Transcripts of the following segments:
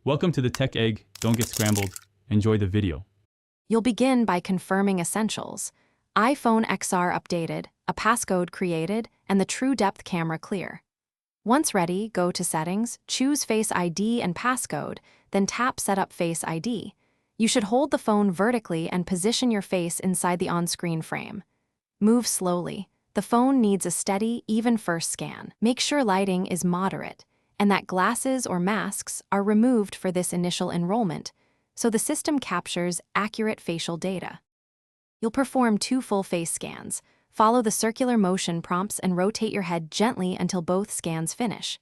Welcome to the Tech Egg. Don't get scrambled. Enjoy the video. You'll begin by confirming essentials: iPhone XR updated, a passcode created, and the true depth camera clear. Once ready, go to Settings, choose Face ID and Passcode, then tap Set up Face ID. You should hold the phone vertically and position your face inside the on-screen frame. Move slowly. The phone needs a steady, even first scan. Make sure lighting is moderate, and that glasses or masks are removed for this initial enrollment, so the system captures accurate facial data. You'll perform 2 full face scans. Follow the circular motion prompts and rotate your head gently until both scans finish.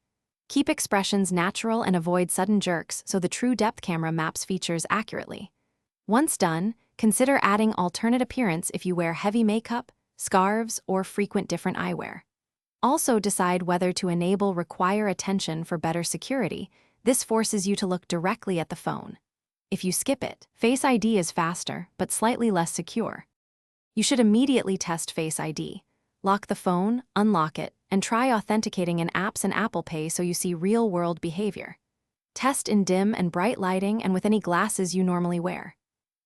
Keep expressions natural and avoid sudden jerks so the true depth camera maps features accurately. Once done, consider adding alternate appearance if you wear heavy makeup, scarves, or frequent different eyewear. Also decide whether to enable Require Attention for better security. This forces you to look directly at the phone. If you skip it, Face ID is faster, but slightly less secure. You should immediately test Face ID. Lock the phone, unlock it, and try authenticating in apps and Apple Pay so you see real-world behavior. Test in dim and bright lighting and with any glasses you normally wear.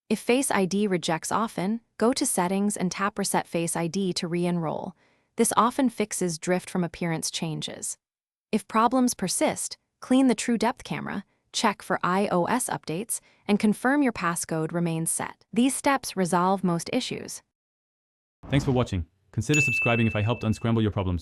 If Face ID rejects often, go to Settings and tap Reset Face ID to re-enroll. This often fixes drift from appearance changes. If problems persist, clean the true depth camera, check for iOS updates, and confirm your passcode remains set. These steps resolve most issues. Thanks for watching. Consider subscribing if I helped unscramble your problems.